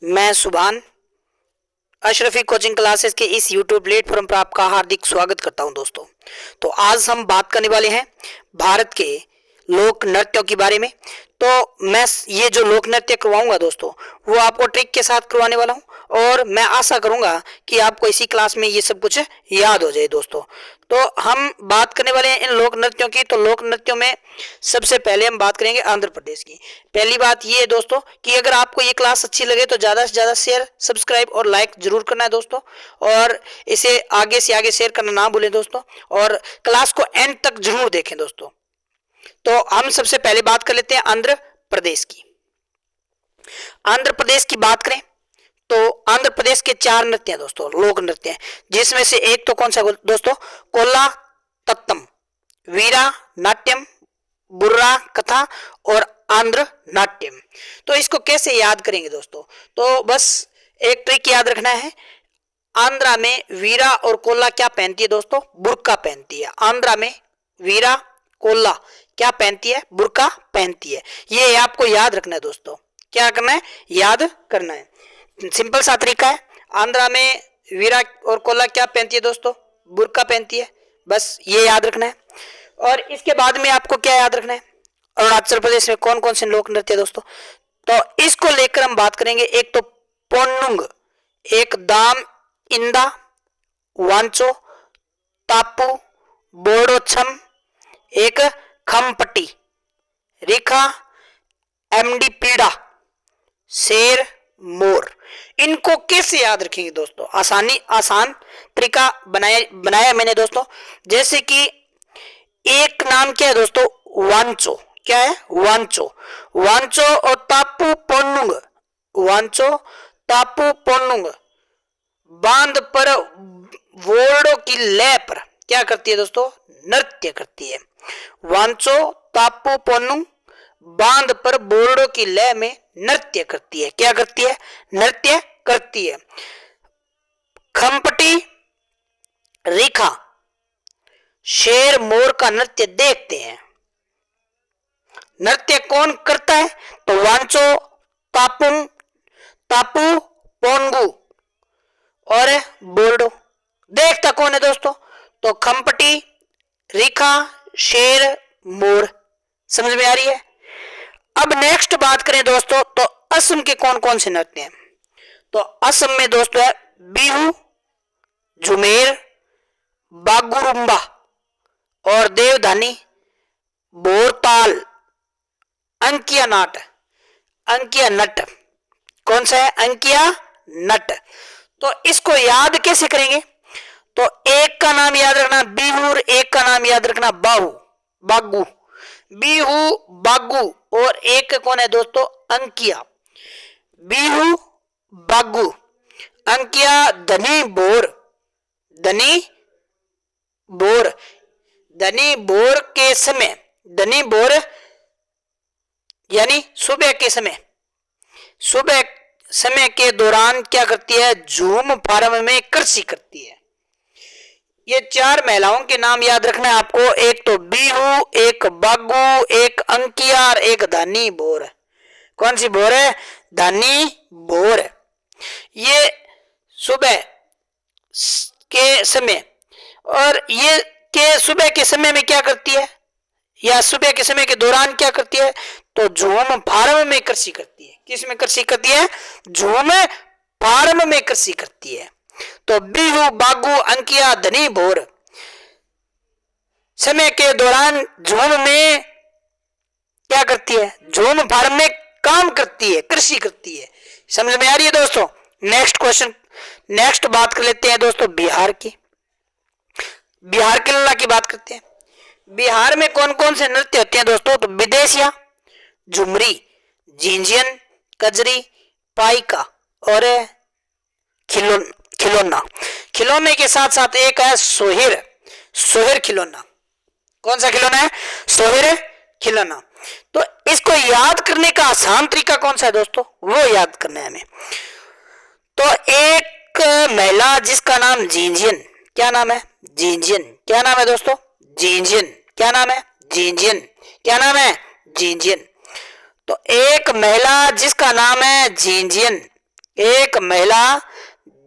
मैं सुभान Ashrafi coaching classes के इस यूट्यूब प्लेटफॉर्म पर आपका हार्दिक स्वागत करता हूं दोस्तों। तो आज हम बात करने वाले हैं भारत के लोक नृत्यों के बारे में। तो मैं ये जो लोक नृत्य करवाऊंगा दोस्तों, वो आपको ट्रिक के साथ करवाने वाला हूं और मैं आशा करूंगा कि आपको इसी क्लास में ये सब कुछ याद हो जाए दोस्तों। तो हम बात करने वाले हैं इन लोक नृत्यों की। तो लोक नृत्यों में सबसे पहले हम बात करेंगे आंध्र प्रदेश की। पहली बात ये है दोस्तों कि अगर आपको ये क्लास अच्छी लगे तो ज़्यादा से ज़्यादा शेयर, सब्सक्राइब और लाइक जरूर करना है दोस्तों, और इसे आगे से आगे शेयर करना ना भूलें दोस्तों, और क्लास को एंड तक जरूर देखें दोस्तों। तो हम सबसे पहले बात कर लेते हैं आंध्र प्रदेश की। आंध्र प्रदेश की बात करें तो आंध्र प्रदेश के 4 नृत्य हैं दोस्तों, लोक नृत्य हैं, जिसमें से एक तो कौन सा दोस्तों, कोला तत्तम, वीरा नाट्यम, बुर्रा कथा और आंध्र नाट्यम। तो इसको कैसे याद करेंगे दोस्तों? तो बस एक ट्रिक याद रखना है। आंध्रा में वीरा और कोला क्या पहनती है दोस्तों? बुर्का पहनती है। आंध्रा में वीरा कोला क्या पहनती है? बुर्का पहनती है। ये आपको याद रखना है दोस्तों। क्या करना है? याद करना है। सिंपल सा तरीका है। आंध्रा में वीरा और कोला क्या पहनती है दोस्तों? बुर्का पहनती है। बस ये याद रखना है। और इसके बाद में आपको क्या याद रखना है? अरुणाचल प्रदेश में कौन कौन से लोक नृत्य दोस्तों? तो इसको लेकर हम बात करेंगे। एक तो पोन्नुंग, एक दाम इंदा, वांचो, तापू, बोड़ोछम, एक खमपट्टी, रेखा, एमडी पीड़ा, शेर, मोर। इनको कैसे याद रखेंगे दोस्तों? आसान तरीका बनाया मैंने दोस्तों। जैसे कि एक नाम क्या है दोस्तों? वांचो। क्या है? वांचो। वांचो और तापू पोन्नुंग, वांचो तापू पोन्नुंग बांध पर वोल्डो की लय पर क्या करती है दोस्तों? नृत्य करती है। वांचो तापू पोन्नुंग बांध पर बोर्डो की लय में नृत्य करती है। क्या करती है? नृत्य करती है। खमपटी, रेखा, शेर, मोर का नृत्य देखते हैं। नृत्य कौन करता है? तो वांचो तापू पोन्गु और बोर्डो। देखता कौन है दोस्तों? तो खमपटी, रेखा, शेर, मोर। समझ में आ रही है? अब नेक्स्ट बात करें दोस्तों तो असम के कौन कौन से नृत्य हैं? तो असम में दोस्तों है बिहू, झुमेर, बागुरुम्बा और देवधानी, बोरताल, अंकिया नट। कौन सा है? अंकिया नट। तो इसको याद कैसे करेंगे? तो एक का नाम याद रखना बिहू और एक का नाम याद रखना बागू। बिहू, बागू और एक कौन है दोस्तों? अंकिया। बिहू, बागू, अंकिया, धनी बोर। धनी बोर के समय, धनी बोर यानी सुबह के दौरान क्या करती है? झूम फार्म में कृषि करती है। ये 4 महिलाओं के नाम याद रखना है आपको। एक तो बिहू, एक बागू, एक अंकिया और एक धानी बोर। कौन सी बोर है? धानी बोर। ये सुबह के समय, और ये के सुबह के समय में क्या करती है, या सुबह के समय के दौरान क्या करती है? तो झूम फार्म में कृषि करती है। किस में कृषि करती है? झूम फार्म में कृषि करती है। तो बिहू, बागू, अंकिया, धनी बोर समय के दौरान झूम में क्या करती है? झूम फार्म में काम करती है, कृषि करती है। समझ में आ रही है दोस्तों? नेक्स्ट बात कर लेते हैं दोस्तों बिहार की। बिहार के लल्ला की बात करते हैं। बिहार में कौन कौन से नृत्य होते हैं दोस्तों? तो विदेशिया, झुमरी, झिंझियन, कजरी, पाइका और खिलौने के साथ साथ एक है सोहिर खिलौना। कौन सा खिलौना है? सोहिर खिलौना। तो इसको याद करने का आसान तरीका कौन सा है दोस्तों? वो याद करना है हमें। तो एक महिला जिसका नाम झिंझियन, क्या नाम है? झिंझियन। क्या नाम है दोस्तों? झिंझियन। क्या नाम है? झिंझियन। क्या नाम है? झिंझियन। तो एक महिला जिसका नाम है झिंझियन, एक महिला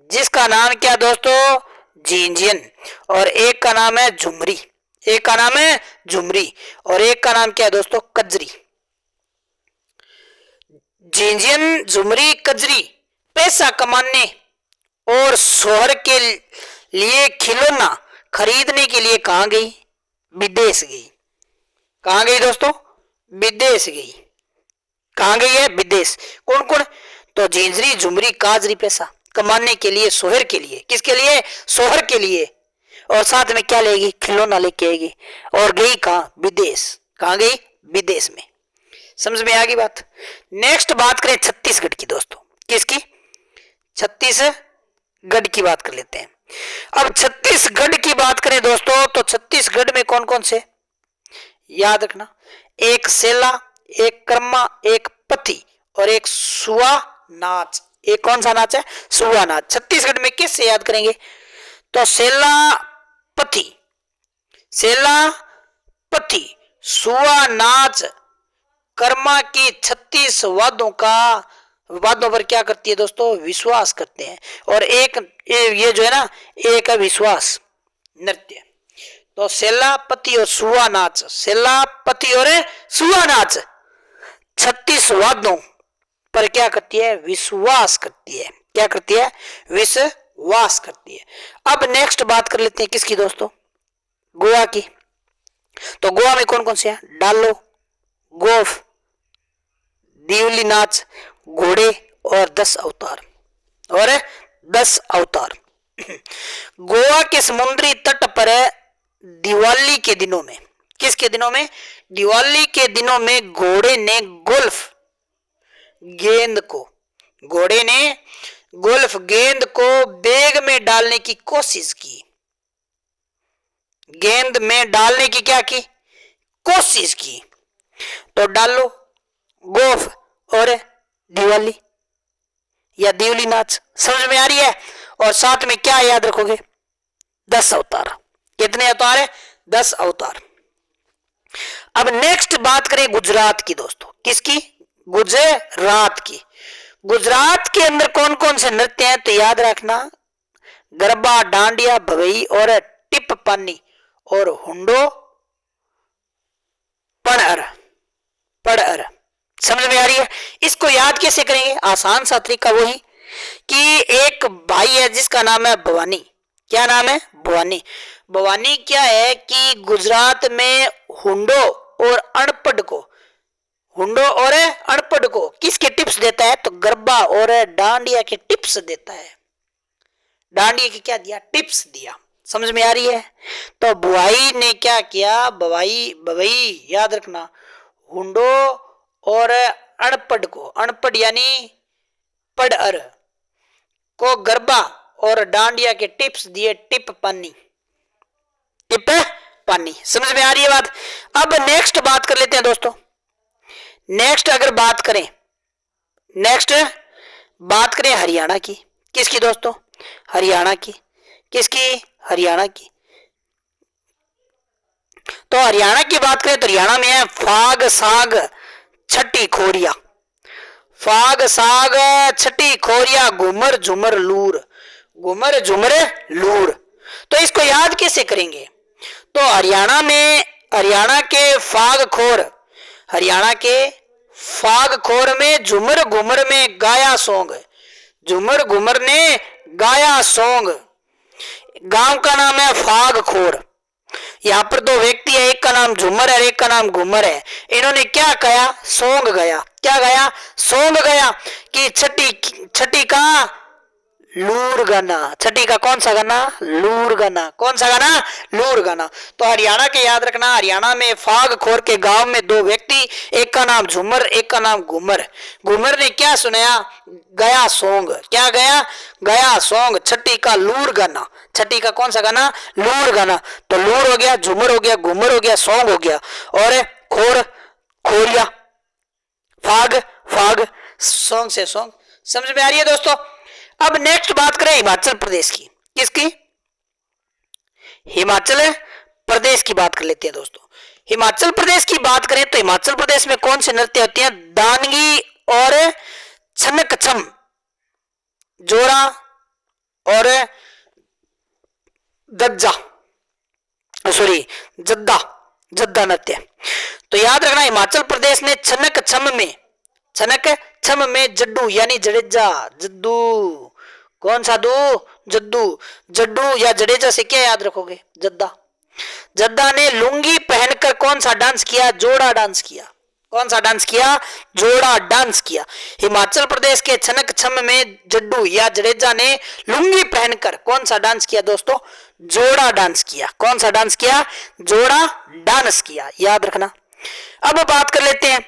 जिसका नाम क्या दोस्तों, जिंजियन, और एक का नाम है झुमरी, एक का नाम है झुमरी और एक का नाम क्या है दोस्तों, कजरी। जिंजियन, झुमरी, कजरी पैसा कमाने और शोहर के लिए खिलौना खरीदने के लिए कहां गई, विदेश गई। कहां गई दोस्तों, विदेश गई। कहां गई है, विदेश। कौन कौन, तो जिंजरी, झुमरी, काजरी पैसा कमाने के लिए, शोहर के लिए। किसके लिए, शोहर के लिए। और साथ में क्या लेगी, खिलौना लेके आएगी। और गई कहां, विदेश। कहां गई, विदेश में। समझ में आ गई बात। नेक्स्ट बात करें छत्तीसगढ़ की दोस्तों। किसकी, छत्तीसगढ़ की बात कर लेते हैं। अब छत्तीसगढ़ की बात करें दोस्तों तो छत्तीसगढ़ में कौन कौन से, याद रखना, एक सेला, एक कर्मा, एक पथी और एक सुआ नाच। एक कौन सा नाच है, सुआ नाच। छत्तीसगढ़ में किससे याद करेंगे, तो सेला पथी, सेला पथी, सुआ नाच, कर्मा की 36 वादों पर क्या करती है दोस्तों, विश्वास करते हैं। और एक ये जो है ना, एक है विश्वास नृत्य। तो सेलापति और सुआ नाच, सेलापति और सुआ नाच 36 वादों पर क्या करती है, विश्वास करती है। क्या करती है, विश्वास करती है। अब नेक्स्ट बात कर लेते हैं किसकी दोस्तों, गोवा की। तो गोवा में कौन कौन से हैं, डालो, गोफ, दिवली नाच, घोड़े और 10 अवतार, और 10 अवतार। गोवा के समुद्री तट पर दिवाली के दिनों में, किसके दिनों में, दिवाली के दिनों में घोड़े ने गोल्फ गेंद को, घोड़े ने गोल्फ गेंद को बैग में डालने की कोशिश की। गेंद में डालने की क्या की, कोशिश की। तो डालो, गोफ और दिवाली या दिवली नाच। समझ में आ रही है। और साथ में क्या याद रखोगे, 10 अवतार। कितने अवतार है, 10 अवतार। अब नेक्स्ट बात करें गुजरात की दोस्तों। किसकी, गुजरात की। गुजरात के अंदर कौन कौन से नृत्य हैं, तो याद रखना, गरबा, डांडिया, भवई और टिप पानी और हुंडो पड़अर, पड़अर। समझ में आ रही है। इसको याद कैसे करेंगे, आसान सा तरीका वही कि एक भाई है जिसका नाम है भवानी। क्या नाम है, भवानी। भवानी क्या है कि गुजरात में हुंडो और अनपढ़ को, हुंडो और अनपढ़ को किसके टिप्स देता है, तो गरबा और डांडिया के टिप्स देता है। डांडिया की क्या दिया, टिप्स दिया। समझ में आ रही है। तो बुआई ने क्या किया, बवई याद रखना, हुंडो और अनपढ़ को, अनपढ़ यानी पढ़अर को गरबा और डांडिया के टिप्स दिए। टिप पानी, टिप पानी। समझ में आ रही है बात। अब नेक्स्ट बात कर लेते हैं दोस्तों। नेक्स्ट अगर बात करें, नेक्स्ट बात करें हरियाणा की। किसकी दोस्तों, हरियाणा की। किसकी, हरियाणा की। तो हरियाणा की बात करें तो हरियाणा में है फाग साग छठी खोरिया, फाग साग छठी खोरिया, घूमर झूमर लूर, घूमर झूमर लूर। तो इसको याद कैसे करेंगे, तो हरियाणा में, हरियाणा के फाग खोर, हरियाणा के फाग खोर में झूमर घूमर में गाया सॉन्ग, झूमर घूमर ने गाया सॉन्ग। गांव का नाम है फाग खोर। यहाँ पर दो व्यक्ति है, एक का नाम झूमर है, एक का नाम घूमर है। इन्होंने क्या गाया, सॉन्ग गाया। क्या गाया, सॉन्ग गाया कि छठी का लूर गाना। छठी का कौन सा गाना, लूर गाना। कौन सा गाना, लूर गाना। तो हरियाणा के याद रखना, हरियाणा में फाग खोर के गांव में दो व्यक्ति, एक का नाम झूमर, एक का नाम घूमर। घूमर ने क्या सुनाया, गया सॉन्ग। क्या गया, गया सॉन्ग छठी का लूर गाना। छठी का कौन सा गाना, लूर गाना। तो लूर हो गया, झूमर हो गया, घूमर हो गया, सॉन्ग हो गया। और खोर, खोरिया, फाग, फाग, सॉन्ग से सॉन्ग। समझ में आ रही है दोस्तों। अब नेक्स्ट बात करें हिमाचल प्रदेश की। किसकी, हिमाचल प्रदेश की बात कर लेते हैं दोस्तों। हिमाचल प्रदेश की बात करें तो हिमाचल प्रदेश में कौन से नृत्य होते हैं, दानगी और छनकछम। जोड़ा और गज्जा, सॉरी जद्दा, जद्दा नृत्य। तो याद रखना हिमाचल प्रदेश ने छनक छम में जड्डू यानी जडेजा, जद्दू, कौन सा दू, जद्दू, जड्डू या जडेजा से क्या याद रखोगे, जद्दा। जद्दा ने लुंगी पहनकर कौन सा डांस किया, जोड़ा डांस किया। कौन सा डांस किया, जोड़ा डांस किया। हिमाचल प्रदेश के छनक छम में जड्डू या जडेजा ने लुंगी पहनकर कौन सा डांस किया दोस्तों, जोड़ा डांस किया। कौन सा डांस किया, जोड़ा डांस किया, याद रखना। अब बात कर लेते हैं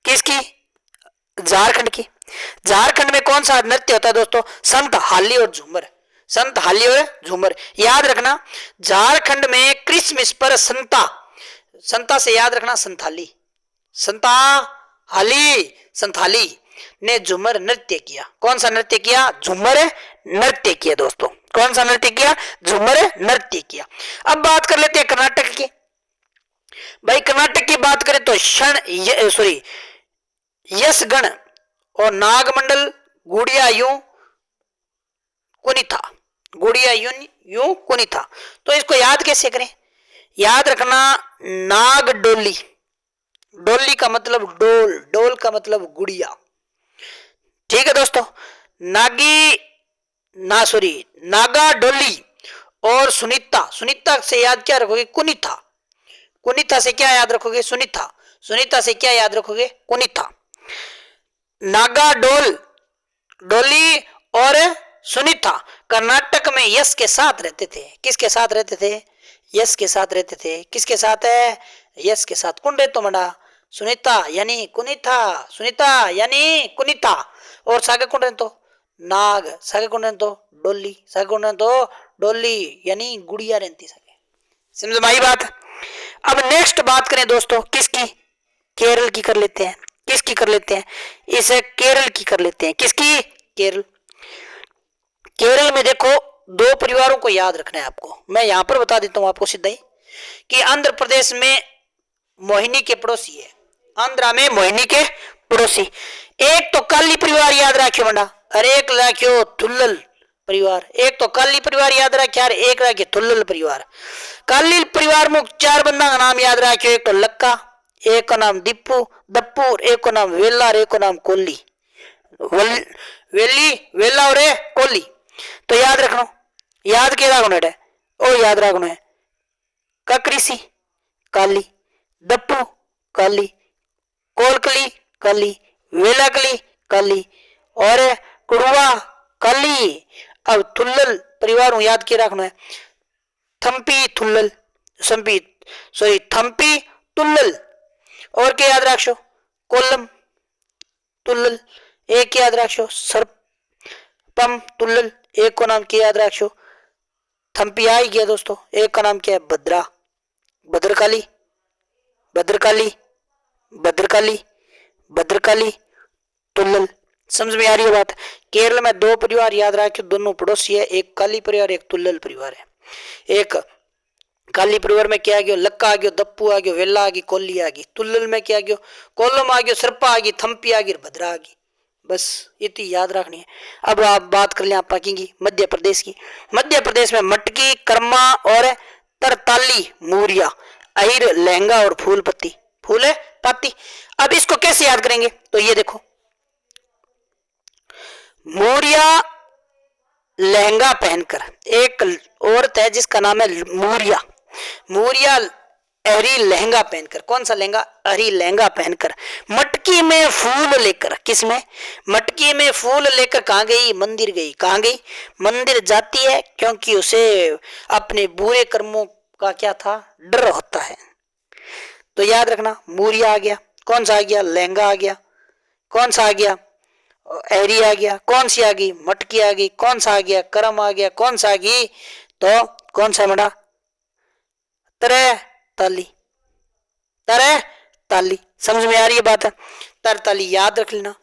किसकी, झारखंड की। झारखंड में कौन सा नृत्य होता है दोस्तों, संत हाली और झूमर। संत हाली और झूमर, याद रखना। झारखंड में क्रिसमस पर संता, संता से याद रखना संथाली, संता हाली, संथाली ने झूमर नृत्य किया। कौन सा नृत्य किया, झूमर नृत्य किया दोस्तों। कौन सा नृत्य किया, झूमर नृत्य किया। अब बात कर लेते हैं कर्नाटक की। भाई कर्नाटक की बात करें तो सॉरी यशगण और नागमंडल गुड़िया यूं कुनिथा, गुड़िया यूं कुनिथा। तो इसको याद कैसे करें, याद रखना नाग डोली, डोली का मतलब डोल, डोल का मतलब गुड़िया, ठीक है दोस्तों। नागा डोली और सुनीता, सुनीता से याद क्या रखोगे, कुनिथा, कुनिथा से क्या याद रखोगे, सुनीता, सुनीता से क्या याद रखोगे, कुनिथा। नागा डोली और सुनीता कर्नाटक में यश के साथ रहते थे। किसके साथ रहते थे, यश के साथ रहते थे। किसके साथ है, यश के साथ। कुंडे तो मंडा सुनीता यानी कुनिथा, सुनीता यानी कुनिता। और सागे कुंडे तो नाग, सागे कुंडे तो डोली, सागे कुंडे तो डोली यानी गुड़िया रहती सके। समझ में आई बात। अब नेक्स्ट बात करें दोस्तों किसकी, केरल की कर लेते हैं। किसकी कर लेते हैं, इसे केरल की कर लेते हैं। किसकी, केरल। केरल में देखो दो परिवारों को याद रखना है आपको। मैं यहां पर बता देता हूं आपको सीधा ही कि आंध्र प्रदेश में मोहिनी के पड़ोसी है, आंध्रा में मोहिनी के पड़ोसी। एक तो काली परिवार याद रखियो मंडा, और एक रखियो तुल्लल परिवार। एक तो काली परिवार याद रखियो और एक रखियो तुल्लल परिवार। काली परिवार में चार बंदा का नाम याद रखियो, एक तो लक्का, एक का नाम दप्पू, एक का नाम वेला और एक का नाम कोली, वेली वेला और कोली। तो याद रखना, याद के रखना है ओ, याद रखना है ककरीसी काली, दप्पू काली, कोलकली काली, वेलाकली काली और कुड़वा काली। अब तुल्लल परिवार याद के रखना है थम्पी तुल्लल, थम्पी तुल्लल। और क्या याद रखो, कोलम तुल्लल। एक याद रखो सरपम तुल्लल, एक को नाम क्या याद रखो, थम्पी आ ही गया दोस्तों। एक का नाम क्या है, भद्रा, भद्रकाली, भद्रकाली, भद्रकाली, भद्रकाली तुल्लल। समझ में आ रही है बात। केरल में दो परिवार याद रखो, दोनों पड़ोसी है, एक काली परिवार एक तुल्लल परिवार है। एक काली परिवार में क्या आ गया, लक्का आ गया, दप्पू आ गया, वेला आ गई, कोली आ गई। तुल्लल में क्या आ गया, कोलम आ गया, सरपा आ गई, थम्पी आ गई, भद्रा आ गई। बस इतनी याद रखनी है। अब आप बात कर लें आप की मध्य प्रदेश की। मध्य प्रदेश में मटकी, कर्मा और तरताली, मूरिया, अहिर, लहंगा और फूल पत्ती, फूल पत्ती। अब इसको कैसे याद करेंगे, तो ये देखो मूरिया लहंगा पहनकर, एक औरत है जिसका नाम है मूरिया, मूरिया अहरी लहंगा पहनकर, कौन सा लहंगा, अहरी लहंगा पहनकर, मटकी में फूल लेकर, किसमें, मटकी में फूल लेकर कहां गई, मंदिर गई। कहां गई, मंदिर जाती है क्योंकि उसे अपने बुरे कर्मों का क्या था, डर होता है। तो याद रखना मूरिया आ गया, कौन सा आ गया, लहंगा आ गया, कौन सा आ गया, एरी आ गया, कौन सी आ गई, मटकी आ गई, कौन सा आ गया, करम आ गया, कौन सा आ गई, तो कौन सा बेटा, तरह ताली, तरह ताली। समझ में आ रही है बात है, तर ताली याद रख लेना।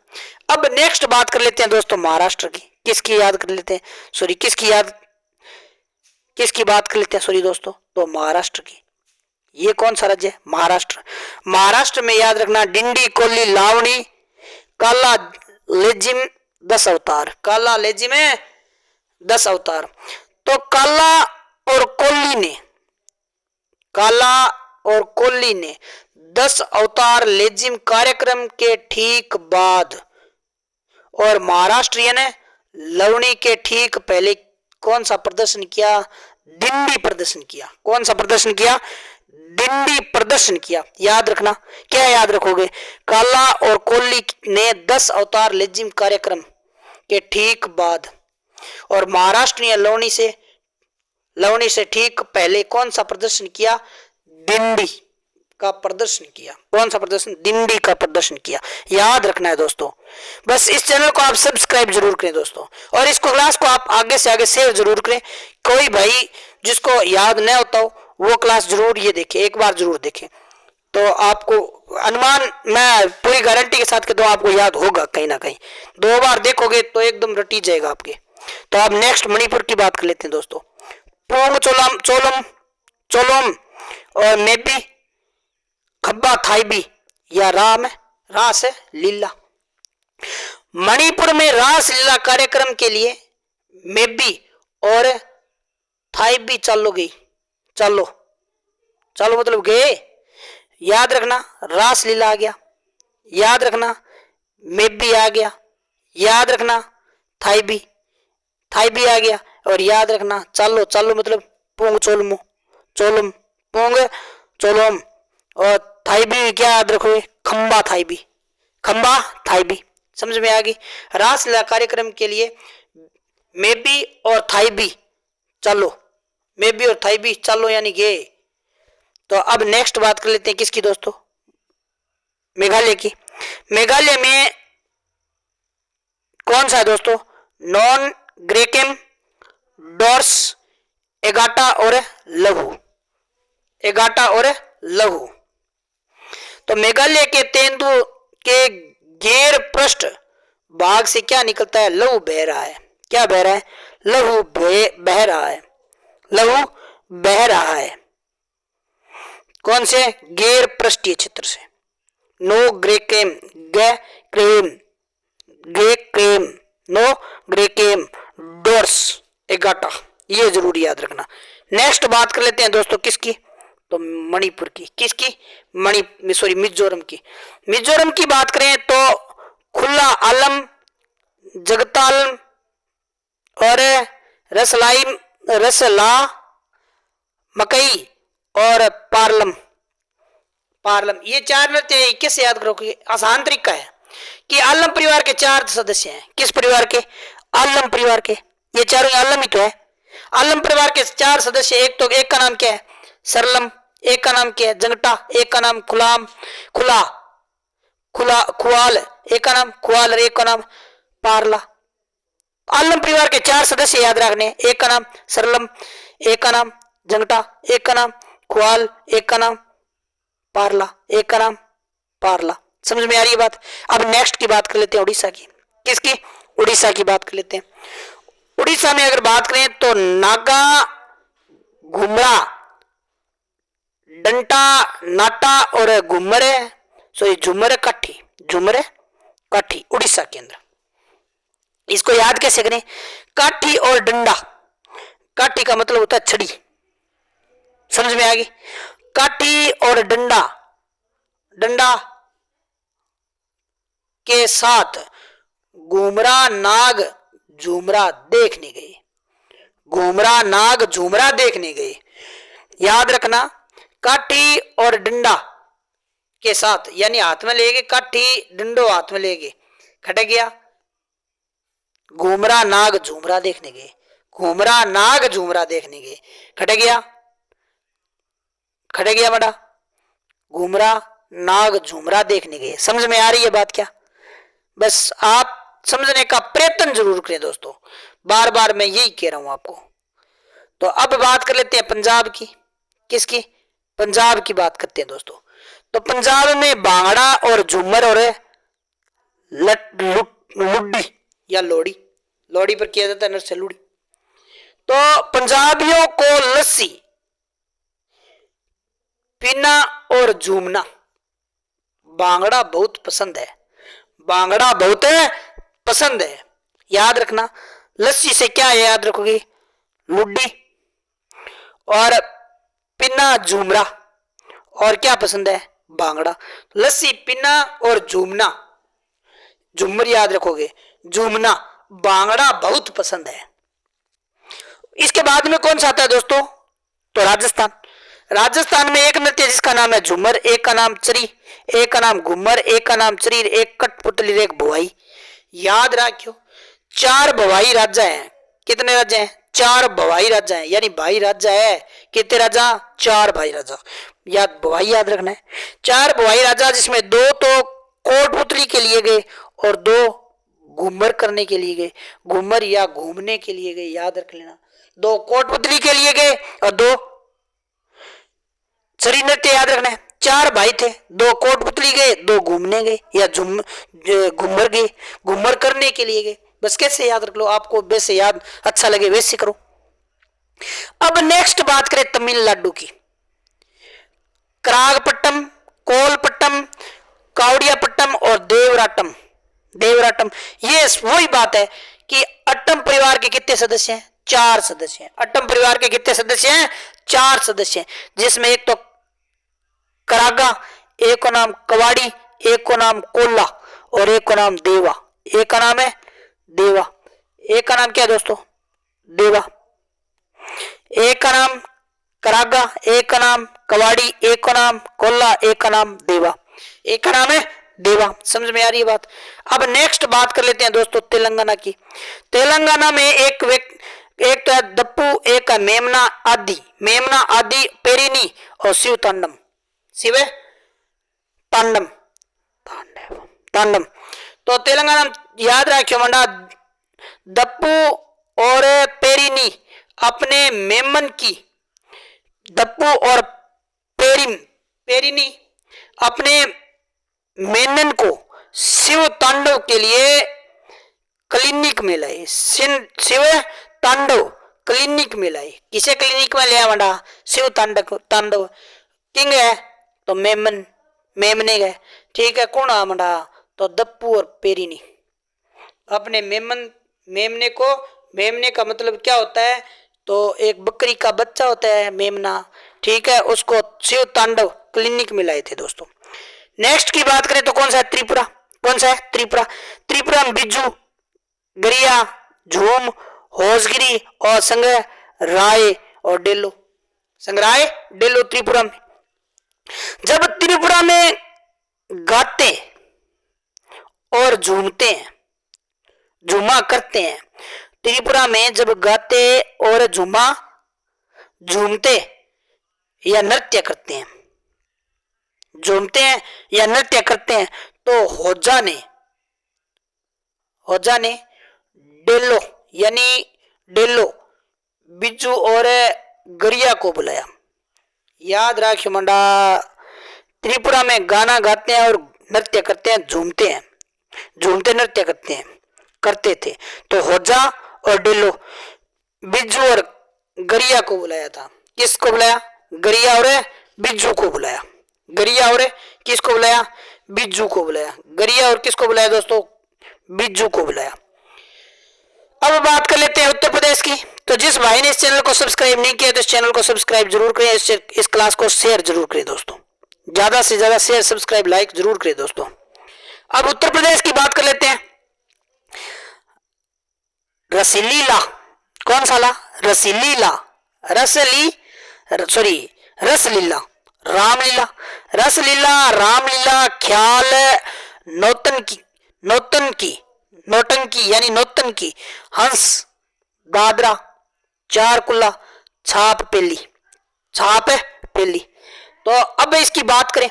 अब नेक्स्ट बात कर लेते हैं दोस्तों महाराष्ट्र की। किसकी याद कर लेते हैं, सॉरी किसकी बात कर लेते हैं, सॉरी दोस्तों, तो महाराष्ट्र की। ये कौन सा राज्य है, महाराष्ट्र। महाराष्ट्र में याद रखना डिंडी, कोली, लावणी, काला लेजिम, 10 अवतार, काला लेजिम में 10 अवतार। तो काला और कोल्ली ने, काला और कोल्ली ने 10 अवतार लेजिम कार्यक्रम के ठीक बाद और महाराष्ट्रियन ने लवणी के ठीक पहले कौन सा प्रदर्शन किया? डिंडी प्रदर्शन किया। कौन सा प्रदर्शन किया? डिंडी प्रदर्शन किया। याद रखना, क्या याद रखोगे? काला और कोल्ली ने 10 अवतार लेजिम कार्यक्रम के ठीक बाद और महाराष्ट्र ने लवणी से ठीक पहले कौन सा प्रदर्शन किया? डिंडी का प्रदर्शन किया। कौन सा प्रदर्शन? डिंडी का प्रदर्शन किया। याद रखना है दोस्तों। बस इस चैनल को आप सब्सक्राइब जरूर करें दोस्तों, और इस क्लास को आप आगे से आगे शेयर जरूर करें। कोई भाई जिसको याद न होता हो वो क्लास जरूर ये देखे, एक बार जरूर देखें, तो आपको अनुमान मैं पूरी गारंटी के साथ कहता हूं आपको याद होगा कहीं ना कहीं। 2 बार देखोगे तो एकदम रटी जाएगा आपके। तो अब नेक्स्ट मणिपुर की बात कर लेते हैं दोस्तों। पोंग चोलम चोलम चोलोम और मेबी खब्बा थाईबी या रास लीला। मणिपुर में रास लीला कार्यक्रम के लिए मेबी और थाईबी चालो गई। चलो चलो मतलब गए। याद रखना रास लीला आ गया, याद रखना मेबी आ गया, याद रखना थाईबी आ गया, और याद रखना चालो चालो मतलब पोंग चोलमो चोलम पोंग चोलोम, और थाईबी क्या याद रखोगे? खंबा थाईबी। समझ में आ गई? रास लीला कार्यक्रम के लिए मेबी और थाईबी चलो, मेबी और थाईबी चलो यानी गए। तो अब नेक्स्ट बात कर लेते हैं किसकी दोस्तों? मेघालय की। मेघालय में कौन सा है दोस्तों? नॉन ग्रेकेम, डॉर्स, एगाटा और लघु। तो मेघालय के तेंदु के गैर पृष्ठ भाग से क्या निकलता है? लहू बह रहा है। क्या बह रहा है? लहू बह रहा है। कौन से? गैर पृष्ठीय क्षेत्र से। नो ग्रेकेम नो ग्रेकेम डोर्स एगाटा, ये जरूर याद रखना। नेक्स्ट बात कर लेते हैं दोस्तों किसकी? तो मणिपुर की। किसकी? मिजोरम की। मिजोरम की बात करें तो खुला आलम, जगतालम और रसला मकई और पार्लम। ये 4 नृत्य कैसे याद करोगे? आसान तरीका है कि आलम परिवार के 4 सदस्य हैं। किस परिवार के? आलम परिवार के। ये चारों आलम ही तो है। आलम परिवार के 4 सदस्य, एक का नाम क्या है? सरलम, एक का नाम क्या है? जंगटा, एक का नाम खुआल, एक का नाम खुआल और एक का नाम पारला। आलम परिवार के 4 सदस्य याद रखने, एक का नाम सरलम, एक का नाम जंगटा, एक का नाम खुआल, एक का नाम पारला, एक का नाम पारला। समझ में आ रही है बात? अब नेक्स्ट की बात कर लेते हैं उड़ीसा की। किसकी? उड़ीसा की बात कर लेते हैं। उड़ीसा में अगर बात करें तो नागा, घुमरा, डंटा, नाटा और झुमर काठी उड़ीसा के अंदर। इसको याद कैसे करें? काठी और डंडा। काठी का मतलब होता है छड़ी। समझ में आ गई? काठी और डंडा के साथ घुमरा नाग झुमरा देखने गए। याद रखना, काठी और डंडा के साथ यानी हाथ में लेगे, काठी डंडो हाथ में लेगे, खट गया घुमरा नाग झुमरा देखने गए। खट गया बड़ा घुमरा नाग झुमरा देखने गए। समझ में आ रही है बात? क्या बस आप समझने का प्रयत्न जरूर करें दोस्तों, बार बार मैं यही कह रहा हूं आपको। तो अब बात कर लेते हैं पंजाब की। किसकी? पंजाब की बात करते हैं दोस्तों। तो पंजाब में भांगड़ा और झूमर और लुड्डी या लोड़ी पर किया जाता है नृत्य लुड़ी। तो पंजाबियों को लस्सी पीना और झूमना भांगड़ा बहुत पसंद है। याद रखना। लस्सी से क्या याद रखोगे? लुड्डी और पिन्ना झूमरा, और क्या पसंद है? भांगड़ा। लस्सी, पिन्ना और झूमना, झूमर याद रखोगे, झूमना, भांगड़ा बहुत पसंद है। इसके बाद में कौन सा आता है दोस्तों? तो राजस्थान। राजस्थान में एक नृत्य जिसका नाम है झूमर, एक का नाम चरी, एक का नाम घूमर, एक का नाम चरी, एक कठपुतली, एक भुवाई। याद रखियो, 4 भवाई राजा हैं। कितने राजा हैं? 4 भवाई राजा हैं, यानी भाई राजा है। कितने राजा? 4 भाई राजा। याद, भवाई याद रखना है। 4 भवाई राजा, जिसमें 2 तो कोटपुतली के लिए गए और 2 घूमर करने के लिए गए, घूमर या घूमने के लिए गए, याद रख लेना। 2 कोटपुतली के लिए गए और 2 चरी नृत्य याद रखना है। 4 भाई थे, 2 कोटपुतली गए, 2 घूमने गए या घूमर गए, घूमर करने के लिए गए। बस कैसे याद रख लो, आपको वैसे याद अच्छा लगे वैसे करो। अब नेक्स्ट बात करें तमिलनाडु की। करागपट्टम, कोलपट्टम, कावड़ियापट्टम और देवराटम। देवराटम, ये वही बात है कि अट्टम परिवार के कितने सदस्य हैं? 4 सदस्य हैं। अट्टम परिवार के कितने सदस्य हैं? 4 सदस्य हैं, जिसमें एक तो करागा, एक का नाम कवाड़ी, एक का नाम कोल्ला और एक का नाम देवा। एक का नाम है देवा, एक का नाम क्या है दोस्तों? देवा। एक का नाम करागा, एक का नाम कवाड़ी, एक का नाम कोल्ला, एक का नाम देवा। एक का नाम है देवा। समझ में आ रही है बात? अब नेक्स्ट बात कर लेते हैं दोस्तों तेलंगाना की। तेलंगाना में एक तो है दप्पू, एक है मेमना आदि, मेमना आदि, पेरिनी और शिव तांडम। शिव तांडम, तांडम। तो तेलंगाना याद रखियो मंडा, दप्पू और पेरिनी अपने मेमन की, दप्पू और पेरिनी अपने मेनन को शिव तांडव के लिए क्लिनिक में लाए। शिव तांडव क्लिनिक में लाए। किसे क्लिनिक में लिया मंडा? शिव तांडव। किंग है तो मेमने गए। ठीक है, कौन आ मंडा? तो दप्पू और पेरिनी अपने मेमने को, मेमने का मतलब क्या होता है? तो एक बकरी का बच्चा होता है मेमना, ठीक है, उसको शिव तांडव क्लिनिक में लाए थे दोस्तों। नेक्स्ट की बात करें तो कौन सा है? त्रिपुरा। कौन सा है? त्रिपुरा। त्रिपुरा में बिज्जू, गरिया, झूम, होसगिरी और संगराय और डेलो। संगराय, डेलो त्रिपुरा में। जब त्रिपुरा में गाते और झूमते हैं, झूमा करते हैं, त्रिपुरा में जब गाते और झूमते या नृत्य करते हैं, झूमते हैं या नृत्य करते हैं, तो होजा ने डेलो यानी डेलो, बिज्जू और गरिया को बुलाया। याद रखिए मंडा, त्रिपुरा में गाना गाते हैं और नृत्य करते हैं, झूमते नृत्य करते थे। तो होजा और डेलो, बिज्जू और गरिया को बुलाया था। किसको बुलाया? गरिया और बिज्जू को बुलाया। गरिया और किसको बुलाया? बिज्जू को बुलाया। गरिया और किसको बुलाया दोस्तों? बिज्जू को बुलाया। अब बात कर लेते हैं उत्तर प्रदेश की। तो जिस भाई ने इस चैनल को सब्सक्राइब नहीं किया तो इस चैनल को सब्सक्राइब जरूर करें, इस क्लास को शेयर जरूर करें दोस्तों, ज्यादा से ज्यादा शेयर, सब्सक्राइब, लाइक जरूर करें दोस्तों। अब उत्तर प्रदेश की बात कर लेते हैं। रसलीला, कौन सा ला? रसलीला, रसलीला, रामलीला, रसलीला, रामलीला, ख्याल, नौटंकी यानी नौतनकी, हंस, दादरा, चार कुल्ला, छाप पेली। तो अब इसकी बात करें,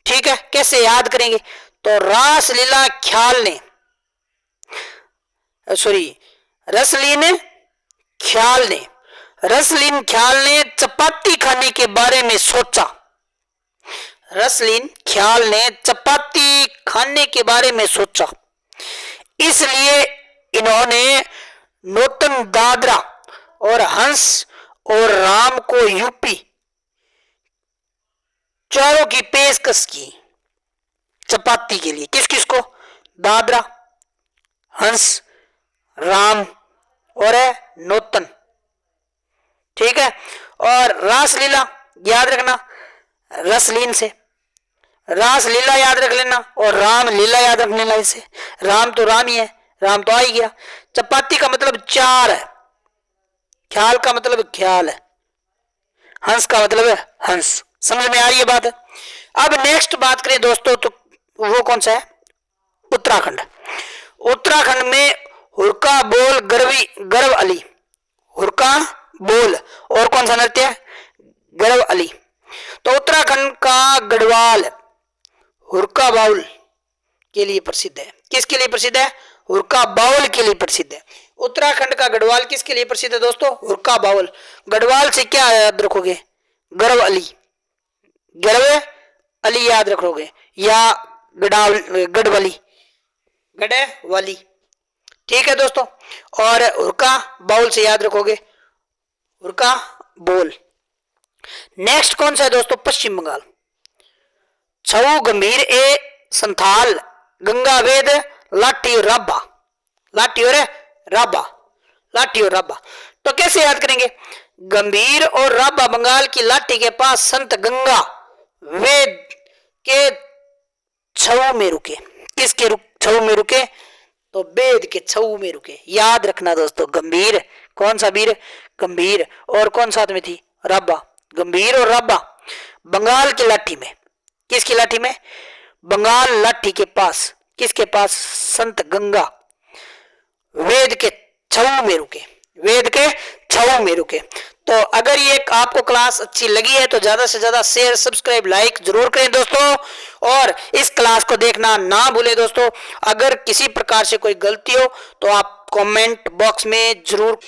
ठीक है, कैसे याद करेंगे? तो रासलीला ख्याल ने, रसलीन ख्याल ने चपाती खाने के बारे में सोचा। रसलीन ख्याल ने चपाती खाने के बारे में सोचा, इसलिए इन्होंने नौतन, दादरा और हंस और राम को यूपी चारों की पेशकश की चपाती के लिए। किस किस को? दादरा, हंस, राम और है नौतन, ठीक है। और रासलीला याद रखना रसलीन से, रासलीला याद रख लेना और राम लीला याद रख लेना। इसे राम तो राम ही है, राम तो आ ही गया। चपाती का मतलब चार है, ख्याल का मतलब ख्याल है, हंस का मतलब है हंस। समझ में आ रही है बात? अब नेक्स्ट बात करें दोस्तों तो वो कौन सा है? उत्तराखंड। उत्तराखंड में हुरका बोल गरवी गरव अली, हुरका बोल और कौन सा नृत्य है? गरव अली। तो उत्तराखंड का गढ़वाल हुरका बाउल के लिए प्रसिद्ध है। किसके लिए प्रसिद्ध है? हुरका बाउल के लिए प्रसिद्ध है। उत्तराखंड का गढ़वाल किसके लिए प्रसिद्ध है दोस्तों? हुरका बाउल। गढ़वाल से क्या याद रखोगे? गरव अली, गरव अली याद रखोगे या गढ़वाली, गढ़वाली, ठीक है दोस्तों। और हुरका बाउल से याद रखोगे हुरका बोल। नेक्स्ट कौन सा है दोस्तों? पश्चिम बंगाल। छऊ गंभीर ए संथाल गंगा वेद लाठी और राबा, लाठी और राबा, लाठी और राबा। तो कैसे याद करेंगे? गंभीर और राबा बंगाल की लाठी के पास संत गंगा वेद के छऊ में रुके। किसके छऊ में रुके? तो वेद के छऊ में रुके। याद रखना दोस्तों, गंभीर कौन सा वीर? गंभीर और कौन साथ में थी? राबा। गंभीर और राबा बंगाल की लाठी में, किसकी लाठी में? बंगाल लाठी के पास, किसके पास? संत गंगा वेद के छऊ में रुके, वेद के छऊ में रुके। तो अगर ये आपको क्लास अच्छी लगी है तो ज्यादा से ज्यादा शेयर सब्सक्राइब लाइक जरूर करें दोस्तों, और इस क्लास को देखना ना भूलें दोस्तों। अगर किसी प्रकार से कोई गलती हो तो आप कमेंट बॉक्स में जरूर